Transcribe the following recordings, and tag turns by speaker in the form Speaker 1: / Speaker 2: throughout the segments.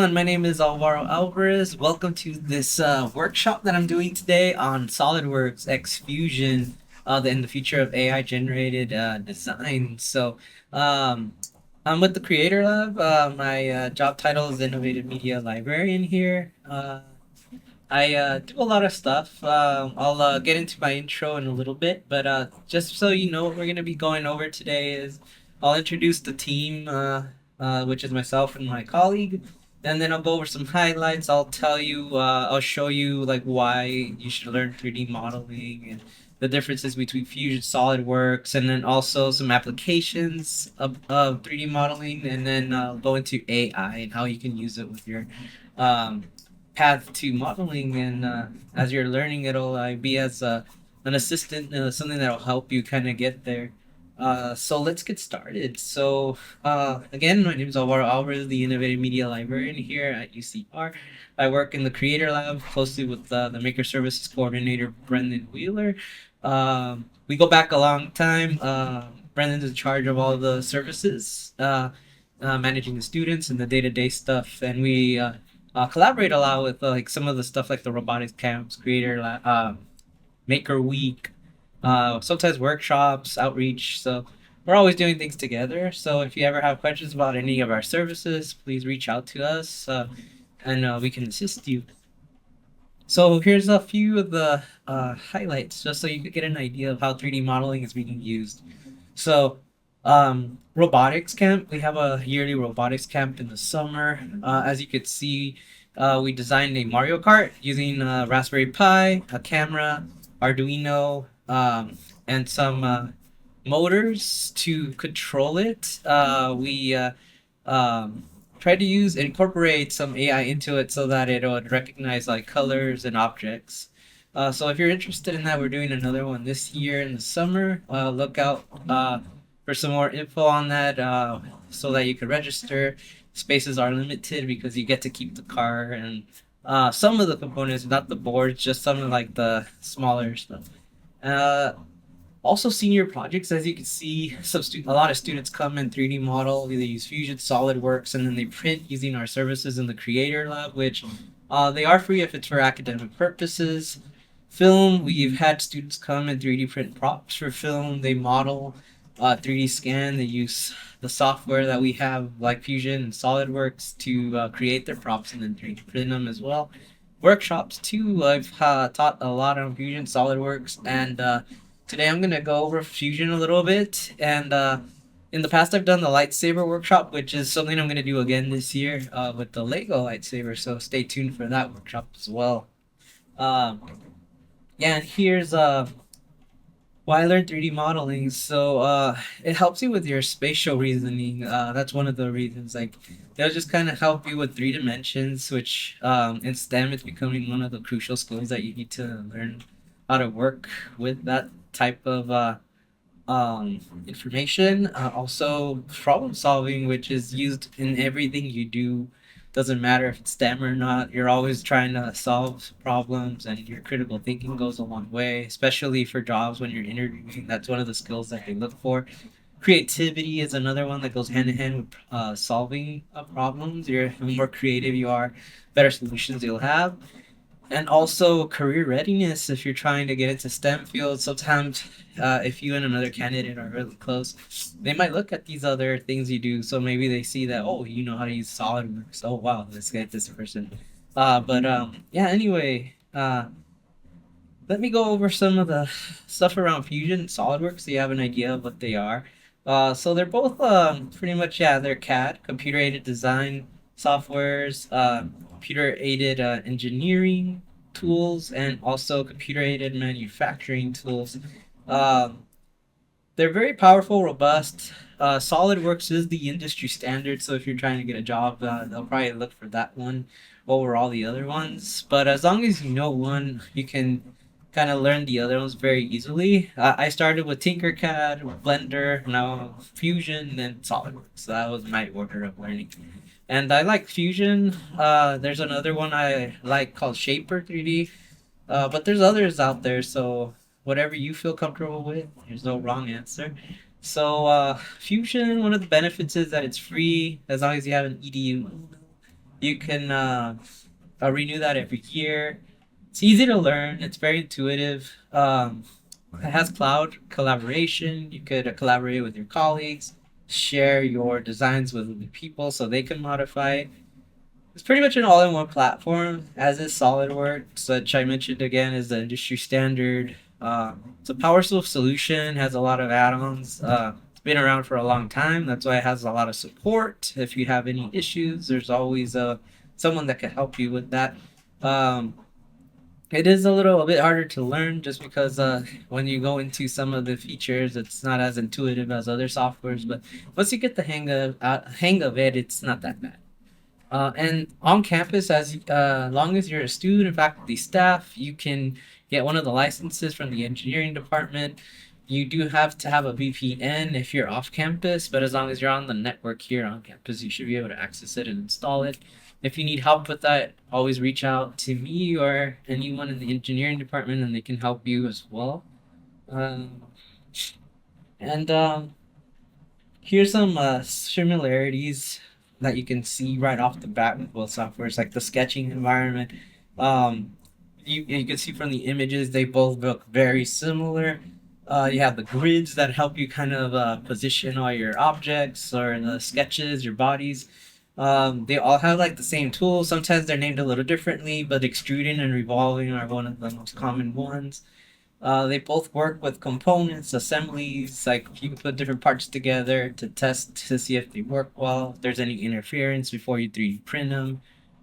Speaker 1: everyone, my name is Alvaro Alvarez. Welcome to this workshop that I'm doing today on SolidWorks X Fusion, the future of AI generated design. Um, I'm with the Creat'R Lab. My job title is Innovative Media Librarian here. I do a lot of stuff. I'll get into my intro in a little bit, but just so you know, what we're going to be going over today is I'll introduce the team, which is myself and my colleague, and then I'll go over some highlights. I'll show you like why you should learn 3D modeling and the differences between Fusion, SolidWorks, and then also some applications of 3D modeling, and then go into AI and how you can use it with your um, path to modeling. And as you're learning, it'll be as an assistant, something that'll help you kind of get there. So let's get started. Again, my name is Alvaro Alvarez, the Innovative Media Librarian here at UCR. I work in the Creat'R Lab closely with the Maker Services Coordinator, Brendan Wheeler. We go back a long time. Brendan's in charge of all the services, managing the students and the day-to-day stuff, and we collaborate a lot with like some of the stuff like the robotics camps, Maker Week, sometimes workshops, outreach. So we're always doing things together. So if you ever have questions about any of our services, please reach out to us, and we can assist you. So here's a few of the highlights, just so you could get an idea of how 3D modeling is being used. Robotics camp. We have a yearly robotics camp in the summer. As you could see, we designed a Mario Kart using a Raspberry Pi, a camera, Arduino, and some motors to control it. We tried to incorporate some AI into it so that it would recognize like colors and objects. So if you're interested in that, we're doing another one this year in the summer. Look out for some more info on that, so that you can register. Spaces are limited because you get to keep the car and some of the components, not the boards, just some of like the smaller stuff. Uh, Also, senior projects, as you can see, a lot of students come in 3D model. They use Fusion, SolidWorks, and then they print using our services in the Creat'R Lab, which they are free if it's for academic purposes. Film, we've had students come and 3D print props for film. They model, 3D scan. They use the software that we have, like Fusion and SolidWorks, to create their props and then 3D print them as well. Workshops too. I've taught a lot on Fusion, SolidWorks, and today I'm gonna go over Fusion a little bit. And in the past, I've done the lightsaber workshop, which is something I'm gonna do again this year with the Lego lightsaber. So stay tuned for that workshop as well. Um, yeah, and here's why I learned 3D modeling. It helps you with your spatial reasoning. That's one of the reasons. Like, they'll just kind of help you with three dimensions, which in STEM it's becoming one of the crucial skills that you need to learn how to work with that type of information. Also, problem solving, which is used in everything you do. Doesn't matter if it's STEM or not, you're always trying to solve problems, and your critical thinking goes a long way, especially for jobs when you're interviewing. That's one of the skills that they look for. Creativity is another one that goes hand in hand with solving problems. The more creative you are, better solutions you'll have. And also career readiness. If you're trying to get into STEM fields, sometimes if you and another candidate are really close, they might look at these other things you do. So maybe they see that, oh, you know how to use SolidWorks. Oh, wow, let's get this person. Yeah, anyway, let me go over some of the stuff around Fusion and SolidWorks so you have an idea of what they are. So they're both pretty much, yeah, they're CAD, computer aided design softwares, computer aided engineering tools, and also computer aided manufacturing tools. Um, they're very powerful, robust. SolidWorks is the industry standard, so if you're trying to get a job, they'll probably look for that one over all the other ones. But as long as you know one, you can kind of learn the other ones very easily. I started with Tinkercad, Blender, now Fusion, then SolidWorks. So that was my order of learning. And I like Fusion. There's another one I like called Shaper 3D. But there's others out there, so whatever you feel comfortable with, there's no wrong answer. Fusion, one of the benefits is that it's free as long as you have an EDU. You can renew that every year. It's easy to learn. It's very intuitive. It has cloud collaboration. You could collaborate with your colleagues, share your designs with other people so they can modify it. It's pretty much an all-in-one platform, as is SolidWorks, which I mentioned again is the industry standard. It's a powerful solution, has a lot of add-ons. It's been around for a long time. That's why it has a lot of support. If you have any issues, there's always someone that can help you with that. Um, it is a bit harder to learn just because when you go into some of the features, it's not as intuitive as other softwares. But once you get the hang of it, it's not that bad. And on campus, as long as you're a student, faculty, staff, you can get one of the licenses from the engineering department. You do have to have a VPN if you're off campus, but as long as you're on the network here on campus, you should be able to access it and install it. If you need help with that, always reach out to me or anyone in the engineering department, and they can help you as well. Um, and Here's some similarities that you can see right off the bat with both softwares, like the sketching environment. Um, you can see from the images they both look very similar. You have the grids that help you kind of position all your objects or the sketches, your bodies. They all have like the same tools. Sometimes they're named a little differently, but extruding and revolving are one of the most common ones. They both work with components, assemblies, like you can put different parts together to test to see if they work well, if there's any interference before you 3D print them.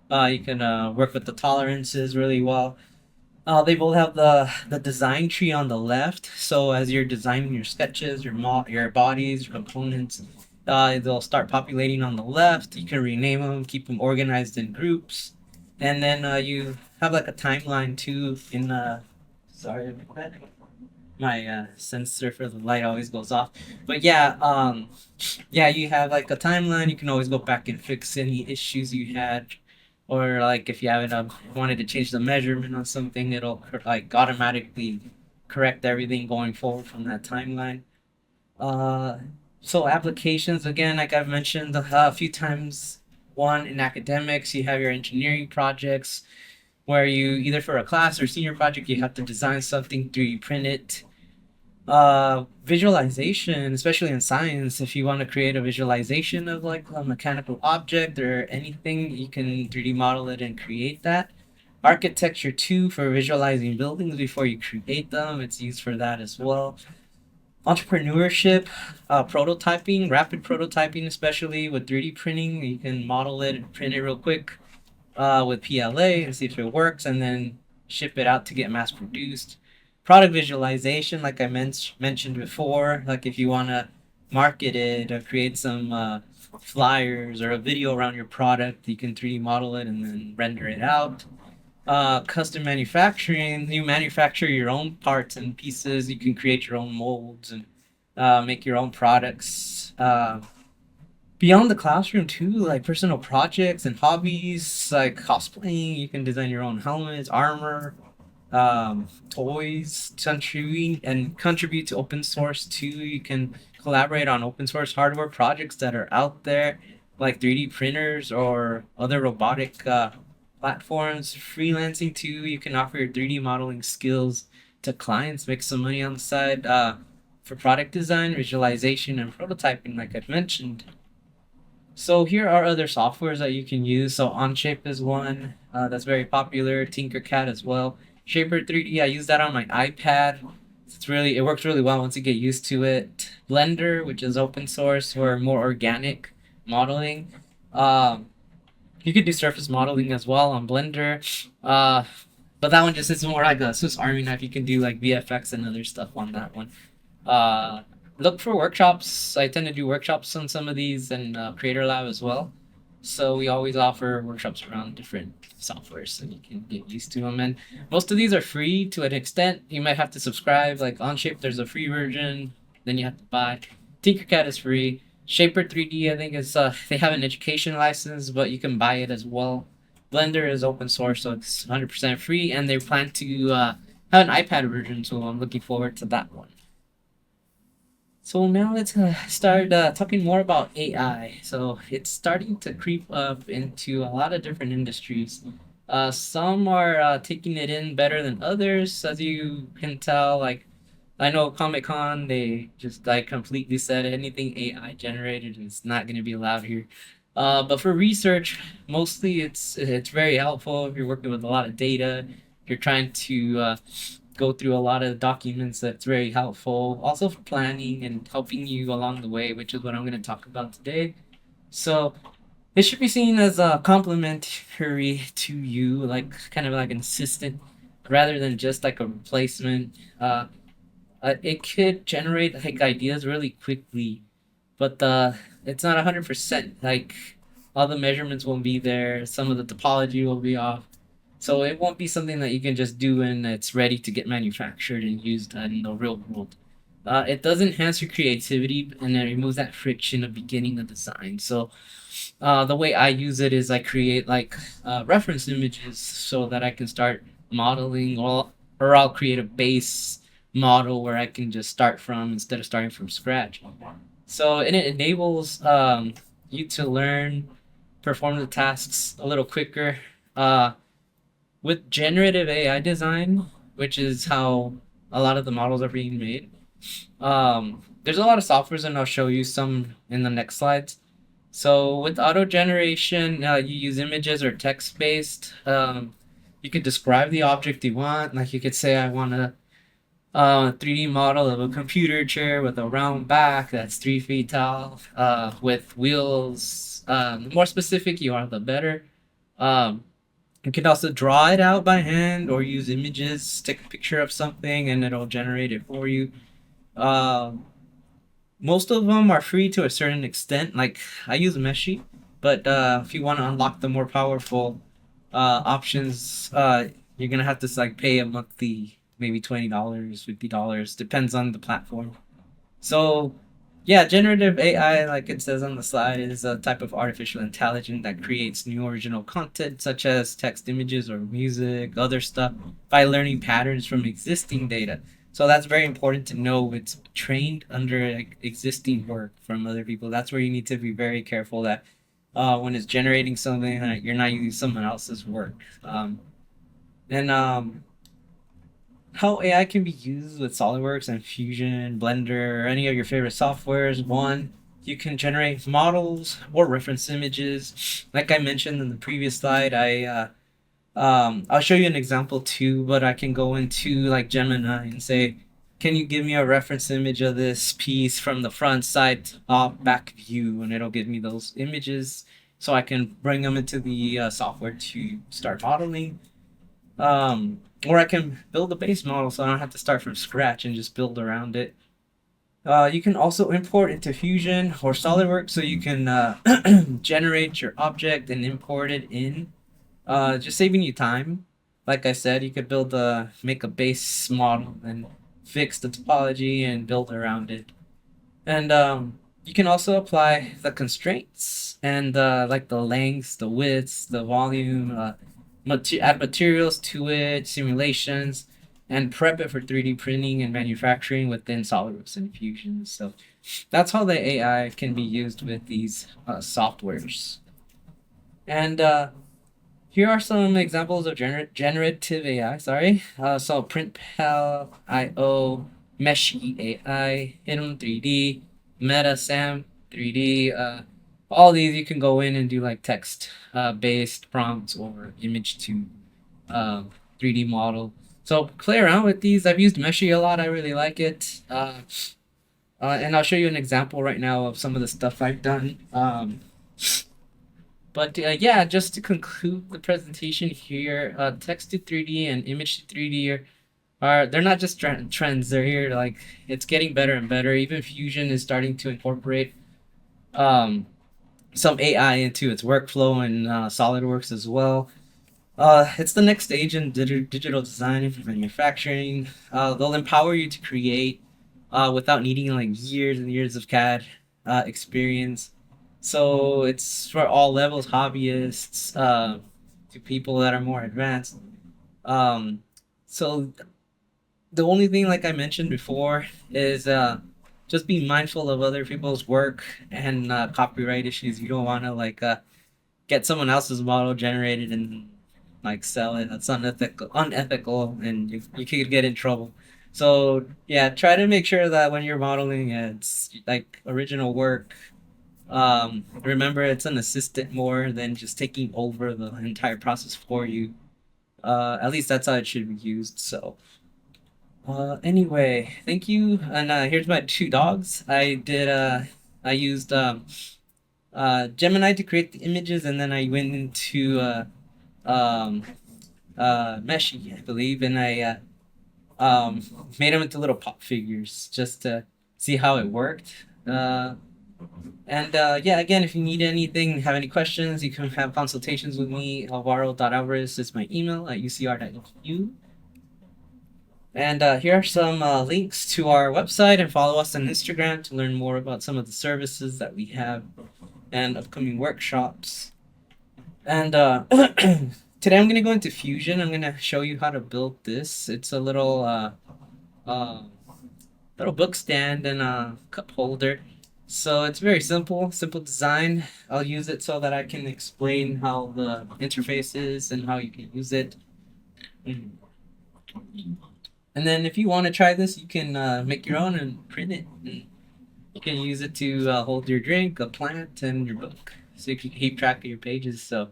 Speaker 1: You can work with the tolerances really well. They both have the design tree on the left, so as you're designing your sketches, your bodies, your components, they'll start populating on the left. You can rename them, keep them organized in groups, and then you have like a timeline too in sorry about that. My sensor for the light always goes off. But yeah, you have like a timeline. You can always go back and fix any issues you had, or like if you haven't wanted to change the measurement on something, it'll like automatically correct everything going forward from that timeline. Uh, so applications again, like I've mentioned a few times. One in academics, you have your engineering projects where you either for a class or senior project you have to design something, 3D print it. Visualization, especially in science, if you want to create a visualization of like a mechanical object or anything, you can 3D model it and create that. Architecture too, for visualizing buildings before you create them, it's used for that as well. Entrepreneurship, prototyping, rapid prototyping, especially with 3D printing, you can model it and print it real quick with PLA and see if it works, and then ship it out to get mass produced. Product visualization, like I mentioned before, like if you want to market it or create some flyers or a video around your product, you can 3D model it and then render it out. Custom manufacturing, you manufacture your own parts and pieces, you can create your own molds and make your own products. Beyond the classroom too, like personal projects and hobbies like cosplaying, you can design your own helmets, armor, toys, contribute to open source too. You can collaborate on open source hardware projects that are out there, like 3D printers or other robotic platforms. Freelancing too, you can offer your 3D modeling skills to clients, make some money on the side. For product design, visualization, and prototyping, like I've mentioned. So here are other softwares that you can use. So Onshape is one that's very popular. Tinkercad as well. Shaper 3D, I use that on my iPad. It works really well once you get used to it. Blender, which is open source for more organic modeling. Um, you could do surface modeling as well on Blender. But that one just is more like a Swiss Army knife. You can do like VFX and other stuff on that one. Uh, Look for workshops. I tend to do workshops on some of these and Creator Lab as well. So we always offer workshops around different softwares so you can get used to them. And most of these are free to an extent. You might have to subscribe. Like Onshape, there's a free version. Then you have to buy. Tinkercad is free. Shaper 3D, I think is they have an education license, but you can buy it as well. Blender is open source, so it's 100% free, and they plan to have an iPad version, so I'm looking forward to that one. So now let's start talking more about AI. So it's starting to creep up into a lot of different industries. Some are taking it in better than others, as you can tell. Like I know Comic Con, they just like completely said anything AI generated is not going to be allowed here. But for research, mostly it's very helpful if you're working with a lot of data. You're trying to go through a lot of documents. That's very helpful. Also for planning and helping you along the way, which is what I'm going to talk about today. So it should be seen as a complementary to you, like kind of like an assistant, rather than just like a replacement. It could generate like ideas really quickly, but it's not 100%. Like all the measurements won't be there. Some of the topology will be off. So it won't be something that you can just do and it's ready to get manufactured and used in the real world. It does enhance your creativity and it removes that friction of beginning a design. So the way I use it is I create like reference images so that I can start modeling, or I'll create a base model where I can just start from instead of starting from scratch. So and it enables you to learn, perform the tasks a little quicker. With generative AI design, which is how a lot of the models are being made. There's a lot of softwares, and I'll show you some in the next slides. So with auto generation, you use images or text based. You could describe the object you want. Like you could say, I want a 3D model of a computer chair with a round back that's 3 feet tall, with wheels. The more specific you are, the better. Um, you can also draw it out by hand or use images, take a picture of something, and it'll generate it for you. Um, Most of them are free to a certain extent. Like I use Meshi, but if you want to unlock the more powerful options, you're gonna have to like pay a monthly, maybe $20, $50, depends on the platform. So, yeah, generative AI, like it says on the slide, is a type of artificial intelligence that creates new original content, such as text, images, or music, other stuff, by learning patterns from existing data. So that's very important to know. It's trained under like, existing work from other people. That's where you need to be very careful that when it's generating something, you're not using someone else's work. And How AI can be used with SolidWorks and Fusion, Blender, or any of your favorite softwares. One, you can generate models or reference images. Like I mentioned in the previous slide, I'll show you an example too, but I can go into like Gemini and say, can you give me a reference image of this piece from the front, side, top, back view, and it'll give me those images so I can bring them into the software to start modeling. Or I can build a base model so I don't have to start from scratch and just build around it. You can also import into Fusion or SolidWorks so you can generate your object and import it in, just saving you time. Like I said, you could make a base model and fix the topology and build around it. And you can also apply the constraints and like the lengths, the widths, the volume, add materials to it, simulations, and prep it for 3D printing and manufacturing within SolidWorks and Fusion. So that's how the AI can be used with these softwares. And here are some examples of generative AI. Sorry. So PrintPal, IO, Meshi AI, Hidden 3D, Meta Sam 3D. All these you can go in and do like text based prompts or image to 3D model. So play around with these. I've used Meshi a lot. I really like it. And I'll show you an example right now of some of the stuff I've done. But yeah, just to conclude the presentation here, text to 3D and image to 3D they're not just trends. They're here. Like it's getting better and better. Even Fusion is starting to incorporate um, some AI into its workflow and SolidWorks as well. It's the next stage in digital design and manufacturing. They'll empower you to create without needing like years and years of CAD experience. So it's for all levels, hobbyists, to people that are more advanced. Um, so the only thing, like I mentioned before, is just be mindful of other people's work and copyright issues. You don't want to get someone else's model generated and like sell it. That's unethical, and you could get in trouble. So yeah, try to make sure that when you're modeling, it's like original work. Remember, it's an assistant more than just taking over the entire process for you. At least that's how it should be used. So, anyway, thank you. And here's my two dogs. I used Gemini to create the images, and then I went into um, Meshi, I believe, and I um, made them into little pop figures just to see how it worked. And yeah, again, if you need anything, have any questions, you can have consultations with me. Alvaro.alvarez is my email at ucr.edu. And here are some links to our website, and follow us on Instagram to learn more about some of the services that we have and upcoming workshops. And today I'm going to go into Fusion. I'm going to show you how to build this. It's a uh, little book stand and a cup holder. So it's very simple design. I'll use it so that I can explain how the interface is and how you can use it. And then if you want to try this, you can make your own and print it. And you can use it to hold your drink, a plant, and your book. So you can keep track of your pages. So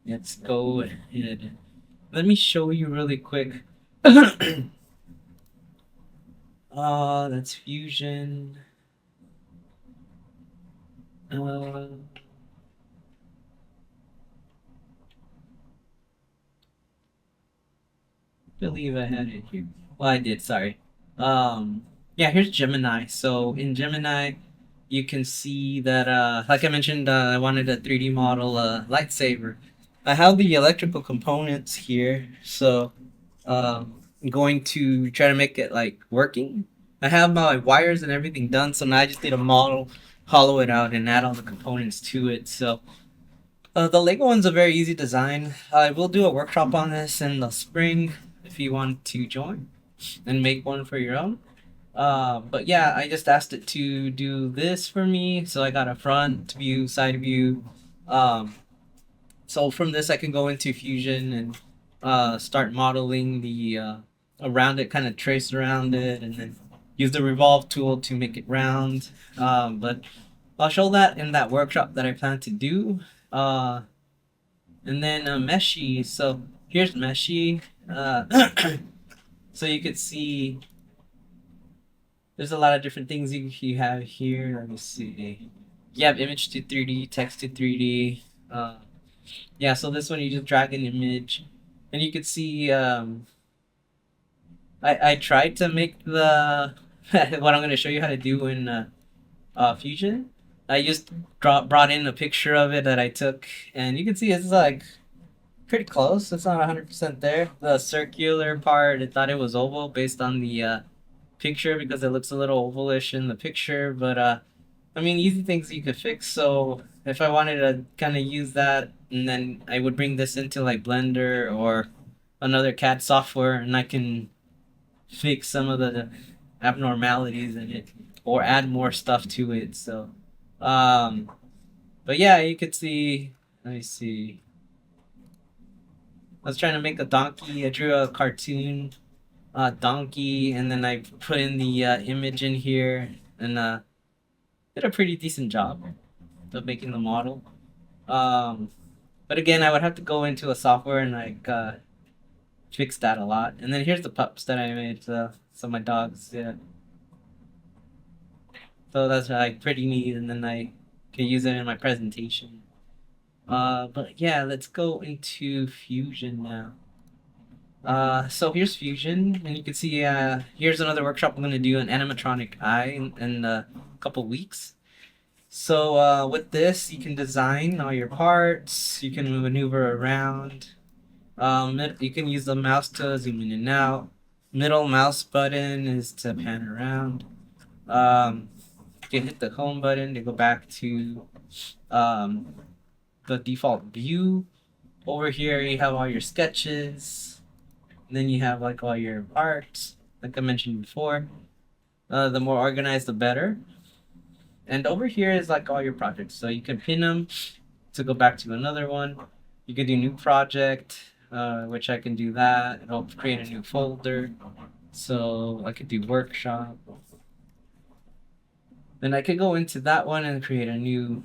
Speaker 1: let's go ahead. Let me show you really quick. That's Fusion. Uh, believe I had it here. Well, I did. Sorry. Yeah. Here's Gemini. So in Gemini, you can see that, like I mentioned, I wanted a 3D model lightsaber. I have the electrical components here, so I'm going to try to make it like working. I have my wires and everything done, so now I just need a model, hollow it out, and add all the components to it. So the Lego one's a very easy design. I will do a workshop on this in the spring if you want to join and make one for your own. But yeah, I just asked it to do this for me. So I got a front view, side view. Um, so from this, I can go into Fusion and start modeling the around it, kind of trace around it, and then use the revolve tool to make it round. But I'll show that in that workshop that I plan to do. Uh, and then Meshi. So here's Meshi. So you could see there's a lot of different things you have here. Let me see. You have image to 3D, text to 3D. Yeah, so this one you just drag an image, and you could see. I tried to make the what I'm going to show you how to do in Fusion. I just brought in a picture of it that I took, and you can see it's like pretty close. It's not 100% there. The circular part, I thought it was oval based on the picture because it looks a little ovalish in the picture. But I mean, easy things you could fix. So if I wanted to kind of use that, and then I would bring this into like Blender or another CAD software, and I can fix some of the abnormalities in it or add more stuff to it. So, um, but yeah, you could see. Let me see. I was trying to make a donkey. I drew a cartoon donkey, and then I put in the image in here, and did a pretty decent job of making the model. Um, but again, I would have to go into a software and like fix that a lot. And then here's the pups that I made. So my dogs, yeah. So that's like pretty neat, and then I can use it in my presentation. But yeah, let's go into Fusion now. So here's Fusion, and you can see here's another workshop I'm gonna do an animatronic eye in a couple weeks. So with this, you can design all your parts. You can maneuver around. You can use the mouse to zoom in and out. Middle mouse button is to pan around. You can hit the home button to go back to um, the default view. Over here, you have all your sketches. And then you have like all your parts, like I mentioned before. The more organized, the better. And over here is like all your projects. So you can pin them to go back to another one. You can do new project, which I can do that. It'll create a new folder. So I could do workshop. Then I could go into that one and create a new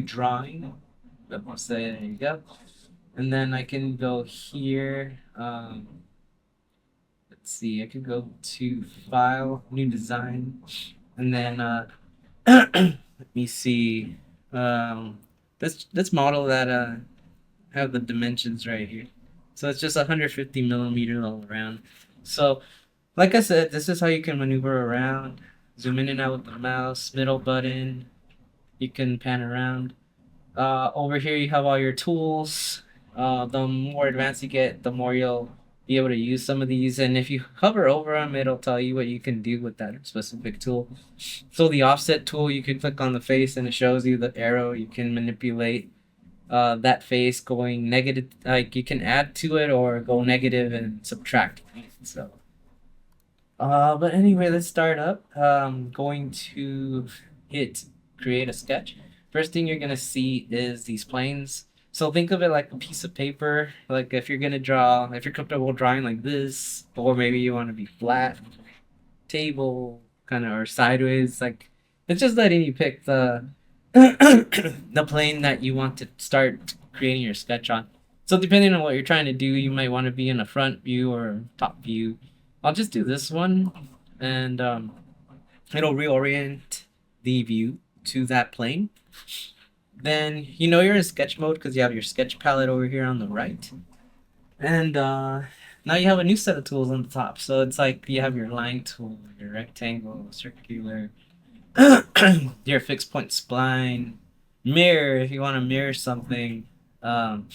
Speaker 1: drawing. Let's say there you go. And then I can go here. Let's see. I could go to file, new design, and then let me see. Let's model that. Have the dimensions right here. So it's just 150 millimeters all around. So, like I said, this is how you can maneuver around. Zoom in and out with the mouse, middle button. You can pan around. Over here you have all your tools. The more advanced you get, the more you'll be able to use some of these. And if you hover over them, it'll tell you what you can do with that specific tool. So the offset tool, you can click on the face and it shows you the arrow. You can manipulate that face going negative. Like you can add to it or go negative and subtract. So. But anyway, let's start up. Going to hit create a sketch. First thing you're gonna see is these planes. So think of it like a piece of paper. Like if you're gonna draw, if you're comfortable drawing like this, or maybe you want to be flat, table, kind of, or sideways. Like it's just letting you pick the the plane that you want to start creating your sketch on. So depending on what you're trying to do, you might want to be in a front view or top view. I'll just do this one, and it'll reorient the view to that plane. Then you know you're in sketch mode because you have your sketch palette over here on the right. And now you have a new set of tools on the top. So it's like you have your line tool, your rectangle, circular, your fixed point spline, mirror if you want to mirror something. Um,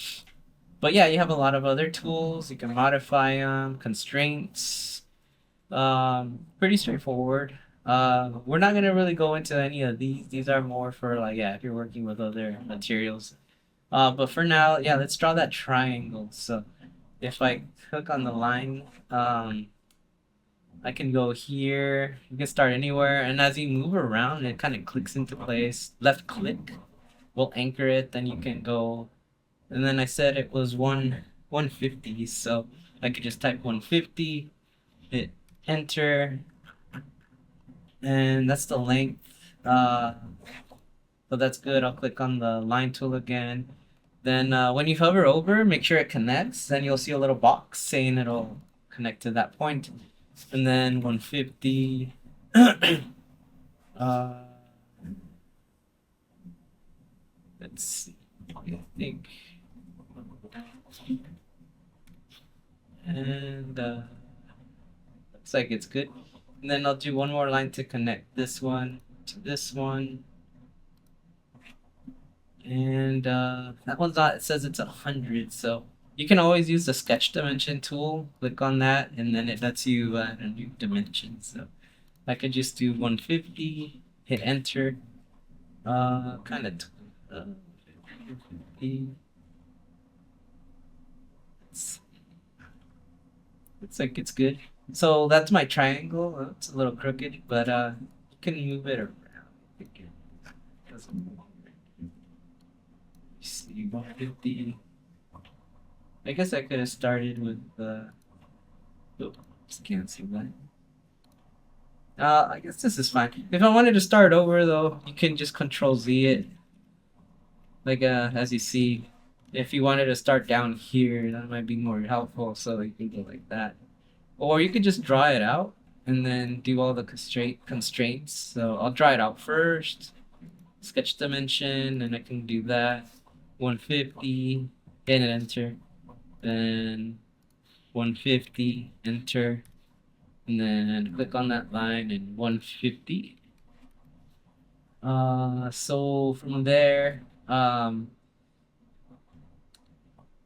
Speaker 1: but yeah, you have a lot of other tools. You can modify them, constraints. Pretty straightforward. We're not gonna really go into any of these. These are more for like, yeah, if you're working with other materials. But for now, yeah, let's draw that triangle. So if I click on the line, I can go here. You can start anywhere, and as you move around, it kind of clicks into place. Left click will anchor it. Then you can go, and then I said it was 150, so I could just type 150, hit enter, and that's the length. So that's good. I'll click on the line tool again. Then when you hover over, make sure it connects. Then you'll see a little box saying it'll connect to that point. And then 150. uh, let's see. I think. And looks like it's good. And then I'll do one more line to connect this one to this one. And that one's not, it says it's 100, so you can always use the sketch dimension tool. Click on that, and then it lets you add a new dimension. So I could just do 150, hit enter. Kind of 50. Looks like it's good. So that's my triangle. It's a little crooked, but you can move it around. It doesn't move. See, 150. I guess I could have started with the. Oh, just can't see that. I guess this is fine. If I wanted to start over though, you can just Control Z it. Like as you see, if you wanted to start down here, that might be more helpful. So you can go like that, or you could just draw it out and then do all the constraints. So I'll draw it out first, sketch dimension, and I can do that. 150, hit enter, then 150, enter, and then click on that line and 150. So from there,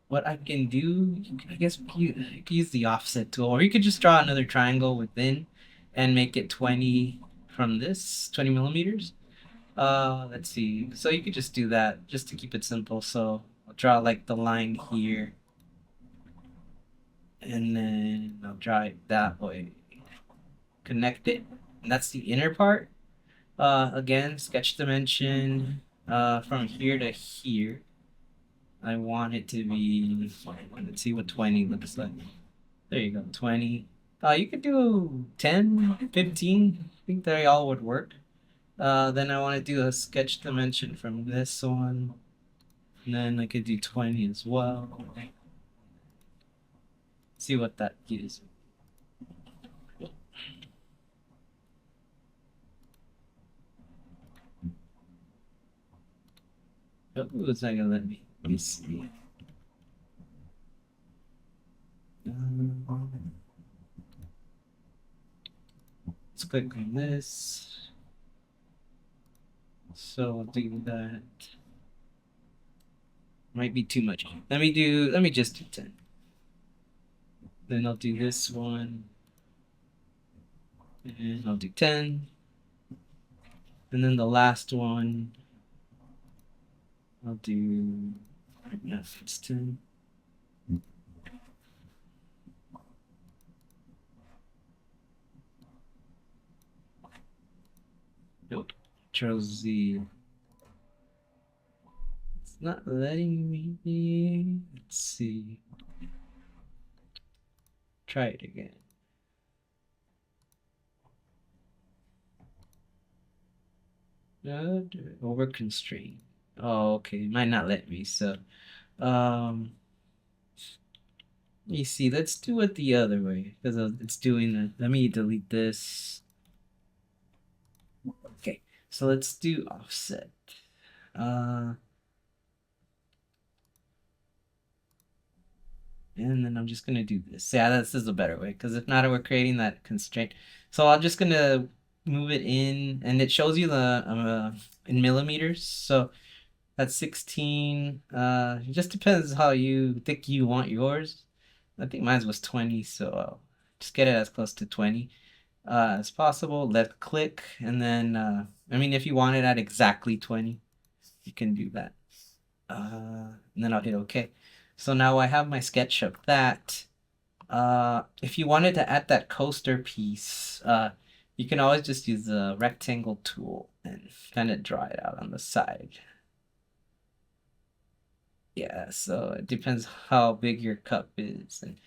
Speaker 1: what I can do, I guess you could use the offset tool, or you could just draw another triangle within and make it 20 from this, 20 millimeters. Let's see. So you could just do that just to keep it simple. So I'll draw like the line here, and then I'll draw it that way. Connect it, and that's the inner part. Again, sketch dimension from here to here. I want it to be, let's see what 20 looks like. There you go, 20. You could do 10, 15. I think they all would work. Then I want to do a sketch dimension from this one. And then I could do 20 as well. See what that gives. Oh, it's not gonna let me. Let me see. Let's click on this. So I'll do that. Might be too much. Let me just do 10. Then I'll do this one. And I'll do 10. And then the last one, I'll do, yeah, it's 10. Nope. Control Z. It's not letting me. Let's see. Try it again. Over constraint. Oh, okay. Might not let me. So, um, you see. Let's do it the other way because it's doing that. Let me delete this. Okay. So let's do offset. And then I'm just gonna do this. Yeah, this is a better way because if not, we're creating that constraint. So I'm just gonna move it in, and it shows you the in millimeters. So that's 16. It just depends how thick you want yours. I think mine was 20, so just get it as close to 20 as possible. Left click, and then I mean, if you want it at exactly 20, you can do that. And then I'll hit OK. So now I have my sketch of that. If you wanted to add that coaster piece, you can always just use the rectangle tool and kind of draw it out on the side. Yeah, so it depends how big your cup is, and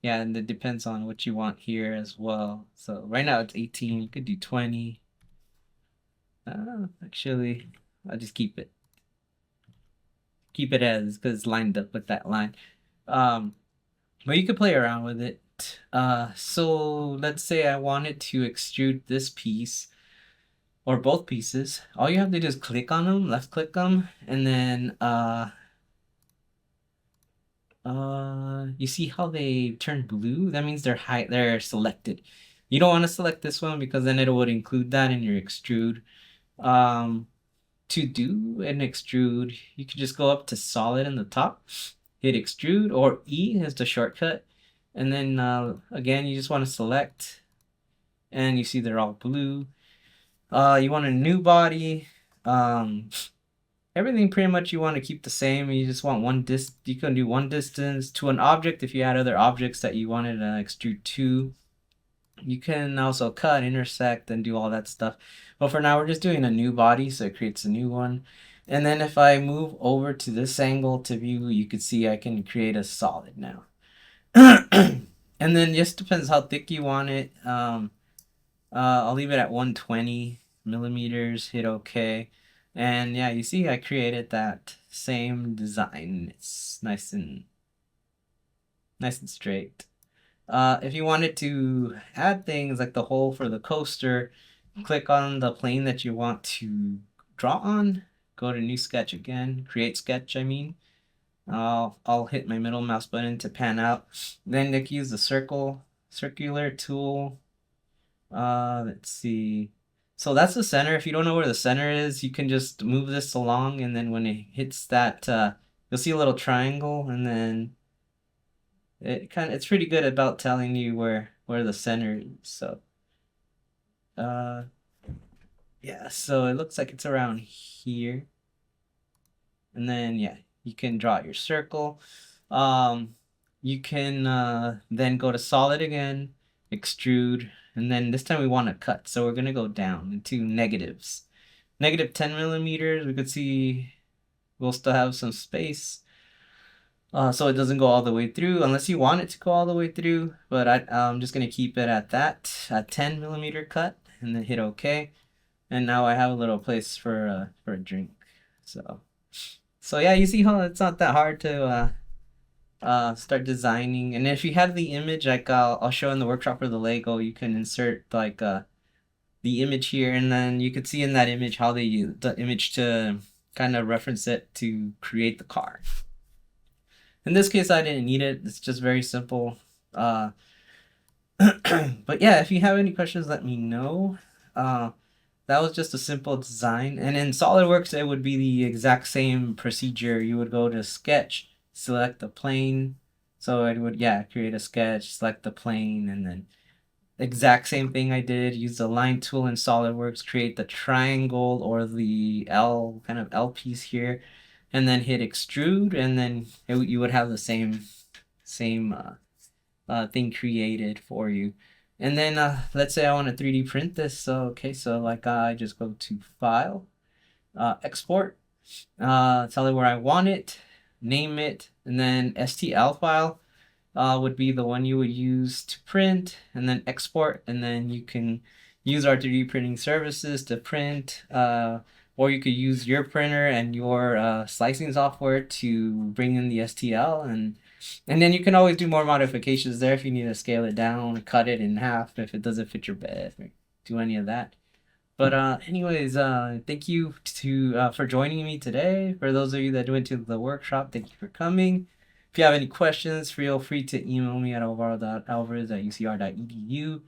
Speaker 1: yeah, and it depends on what you want here as well. So right now it's 18. You could do 20. Actually, I'll just keep it as because it's lined up with that line. But you could play around with it. So let's say I wanted to extrude this piece or both pieces. All you have to do is click on them, left click them, and then you see how they turn blue? That means they're selected. You don't want to select this one because then it would include that in your extrude. To do an extrude, you can just go up to solid in the top, hit extrude, or E is the shortcut. And then again, you just want to select, and you see they're all blue. You want a new body. Everything pretty much you want to keep the same. You just want you can do one distance to an object if you had other objects that you wanted to extrude to. You can also cut, intersect, and do all that stuff. But for now, we're just doing a new body, so it creates a new one. And then if I move over to this angle to view, you can see I can create a solid now. And then just depends how thick you want it. I'll leave it at 120 millimeters, hit OK. And yeah, you see I created that same design. It's nice and straight. If you wanted to add things like the hole for the coaster, click on the plane that you want to draw on. Go to new sketch again, create sketch, I mean. I'll hit my middle mouse button to pan out. Then you can use the circular tool. Let's see. So that's the center. If you don't know where the center is, you can just move this along, and then when it hits that, you'll see a little triangle, and then it's pretty good about telling you where the center is. So yeah, so it looks like it's around here. And then yeah, you can draw your circle. You can then go to solid again, extrude, And then this time we want to cut. So we're going to go down into negatives. Negative 10 millimeters. We could see we'll still have some space. So it doesn't go all the way through unless you want it to go all the way through. But I'm just going to keep it at that, a 10 millimeter cut, and then hit OK. And now I have a little place for a drink. So yeah, you see how it's not that hard to start designing. And if you have the image, like I'll show in the workshop for the Lego, you can insert like the image here, and then you could see in that image how they use the image to kind of reference it to create the car. In this case, I didn't need it. It's just very simple. But yeah, if you have any questions, let me know. That was just a simple design. And in SolidWorks, it would be the exact same procedure. You would go to Sketch, select the plane. So it would, yeah, create a sketch, select the plane, and then exact same thing I did. Use the line tool in SolidWorks, create the triangle or the L, kind of L piece here, and then hit extrude, and then you would have the same thing created for you. And then let's say I want to 3D print this. So okay, so like I just go to File, Export, tell it where I want it, name it, and then STL file would be the one you would use to print, and then export, and then you can use our 3D printing services to print, or you could use your printer and your slicing software to bring in the STL, and then you can always do more modifications there if you need to scale it down, cut it in half if it doesn't fit your bed, or do any of that. But anyways, thank you for joining me today. For those of you that went to the workshop, thank you for coming. If you have any questions, feel free to email me at alvaro.alvarez@ucr.edu.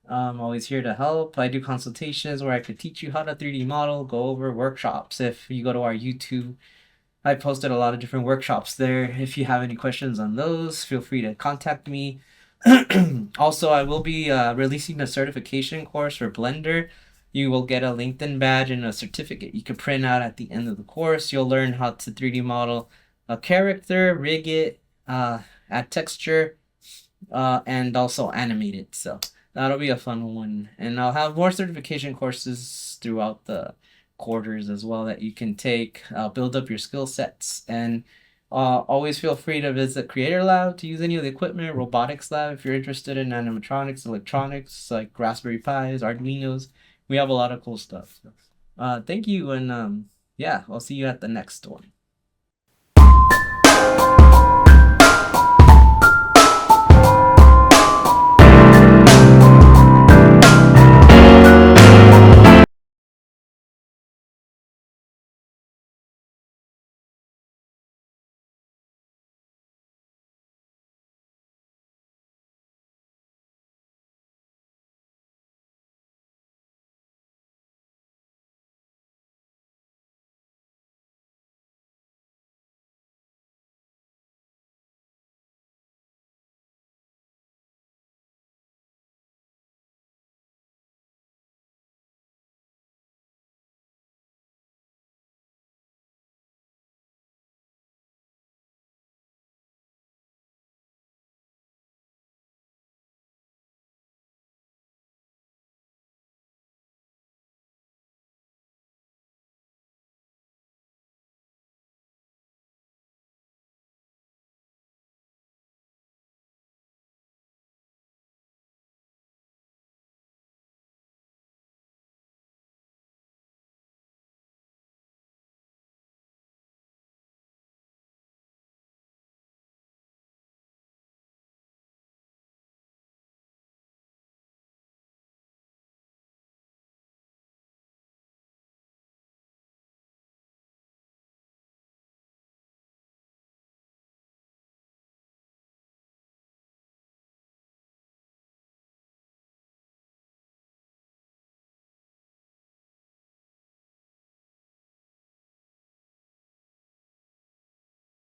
Speaker 1: I'm always here to help. I do consultations where I could teach you how to 3D model, go over workshops. If you go to our YouTube, I posted a lot of different workshops there. If you have any questions on those, feel free to contact me. Also, I will be releasing a certification course for Blender. You will get a LinkedIn badge and a certificate you can print out at the end of the course. You'll learn how to 3D model a character, rig it, add texture, and also animate it. So that'll be a fun one. And I'll have more certification courses throughout the quarters as well that you can take, build up your skill sets. And always feel free to visit Creat'R Lab to use any of the equipment, Robotics Lab if you're interested in animatronics, electronics, like Raspberry Pis, Arduinos. We have a lot of cool stuff. Thank you, and yeah, I'll see you at the next one.